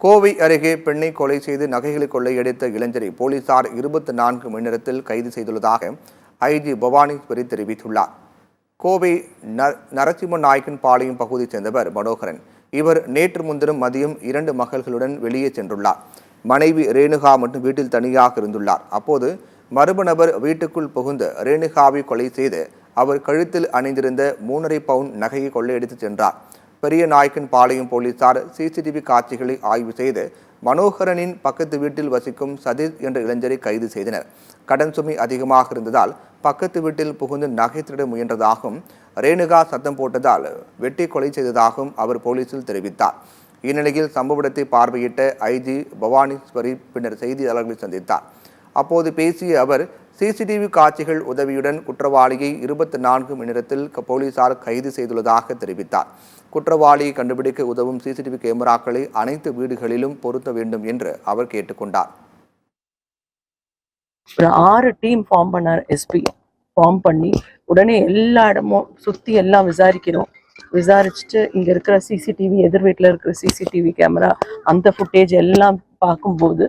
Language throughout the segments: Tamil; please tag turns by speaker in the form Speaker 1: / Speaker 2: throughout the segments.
Speaker 1: கோவை அருகே பெண்ணை கொலை செய்து நகைகளை கொள்ளையடித்த இளைஞரை போலீசார் 24 மணி நேரத்தில் கைது செய்துள்ளதாக ஐஜி பவானீஸ்வரி தெரிவித்துள்ளார். கோவை நரசிம்ம நாயக்கன் பாளையம் பகுதியைச் சேர்ந்தவர் மனோகரன். இவர் நேற்று முன்தினம் மதியம் 2 மகள்களுடன் வெளியே சென்றுள்ளார். மனைவி ரேணுகா மட்டும் வீட்டில் தனியாக இருந்துள்ளார். அப்போது மர்ம நபர் வீட்டுக்குள் புகுந்து ரேணுகாவை கொலை செய்து அவர் கழுத்தில் அணிந்திருந்த 3.5 பவுன் நகையை கொள்ளையடித்து சென்றார். பெரிய நாயக்கன் பாளையம் போலீசார் சிசிடிவி காட்சிகளை ஆய்வு செய்து மனோகரனின் பக்கத்து வீட்டில் வசிக்கும் சதீஷ் என்ற இளைஞரை கைது செய்தனர். கடன் சுமை அதிகமாக இருந்ததால் பக்கத்து வீட்டில் புகுந்து நகை திருட முயன்றதாகவும் ரேணுகா சத்தம் போட்டதால் வெட்டி கொலை செய்ததாகவும் அவர் போலீசில் தெரிவித்தார். இந்நிலையில் சம்பவ இடத்தை பார்வையிட்ட ஐஜி பவானீஸ்வரி பின்னர் செய்தியாளர்களை சந்தித்தார். அப்போது பேசிய அவர் சிசிடிவி காட்சிகள் உதவியுடன் குற்றவாளியை 24 மணி நேரத்தில் போலீசார் கைது செய்துள்ளதாக தெரிவித்தார். குற்றவாளியை கண்டுபிடிக்க உதவும் சிசிடிவி கேமராக்களை அனைத்து வீடுகளிலும் பொருத்த வேண்டும் என்று அவர் கேட்டுக்கொண்டார்.
Speaker 2: ஒரு 6 டீம் ஃபார்ம் பண்ணார். எஸ்பி ஃபார்ம் பண்ணி உடனே எல்லா இடமும் சுற்றி எல்லாம் விசாரிச்சுட்டு இங்கே இருக்கிற சிசிடிவி, எதிர் வீட்டில் இருக்கிற சிசிடிவி கேமரா, அந்த ஃபுட்டேஜ் எல்லாம் பார்க்கும்போது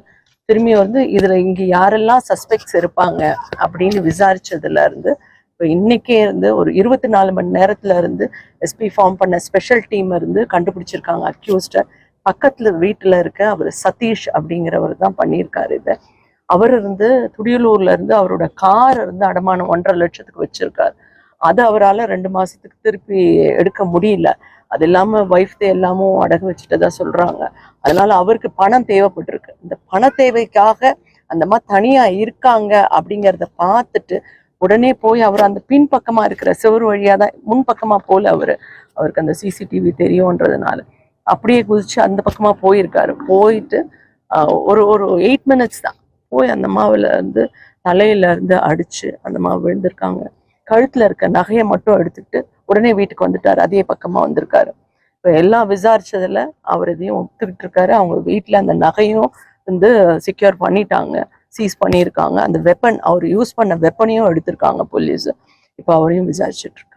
Speaker 2: திரும்பி இதில் இங்கே யாரெல்லாம் சஸ்பெக்ட்ஸ் இருப்பாங்க அப்படின்னு விசாரிச்சதுல இருந்து இப்போ இன்னைக்கே ஒரு 24 மணி நேரத்துல இருந்து எஸ்பி ஃபார்ம் பண்ண ஸ்பெஷல் டீம் கண்டுபிடிச்சிருக்காங்க அக்யூஸ்ட. பக்கத்துல வீட்டில் இருக்க அவர் சதீஷ் அப்படிங்கிறவர் தான் பண்ணியிருக்காரு. இதை அவர் துடியலூர்ல அவரோட கார் அடமானம் 1.5 லட்சத்துக்கு வச்சிருக்காரு. அதை அவரால் 2 மாசத்துக்கு திருப்பி எடுக்க முடியல. அது இல்லாமல் ஒய்ஃப் எல்லாமும் அடகு வச்சுட்டதா சொல்றாங்க. அதனால அவருக்கு பணம் தேவைப்பட்டிருக்கு. இந்த பண தேவைக்காக அந்த மாதிரி தனியா இருக்காங்க அப்படிங்கிறத பார்த்துட்டு உடனே போய் அவர் அந்த பின்பக்கமா இருக்கிற செவரு வழியா தான், முன்பக்கமா போல அவருக்கு அந்த சிசிடிவி தெரியும்ன்றதுனால அப்படியே குதிச்சு அந்த பக்கமா போயிருக்காரு. போயிட்டு ஒரு 8 மினிட்ஸ் தான் போய் அந்த மாவுல தலையில அடிச்சு அந்த மாவு விழுந்திருக்காங்க. கழுத்துல இருக்க நகையை மட்டும் எடுத்துக்கிட்டு உடனே வீட்டுக்கு வந்துட்டாரு. அதே பக்கமா வந்திருக்காரு. இப்போ எல்லாம் விசாரிச்சதுல அவர் இதையும் ஒத்துக்கிட்டு இருக்காரு. அவங்க வீட்டுல அந்த நகையும் செக்யூர் பண்ணிட்டாங்க, சீஸ் பண்ணியிருக்காங்க. அந்த வெப்பன், அவர் யூஸ் பண்ண வெப்பனையும் எடுத்திருக்காங்க போலீஸ். இப்போ அவரையும் விசாரிச்சுட்டு இருக்காங்க.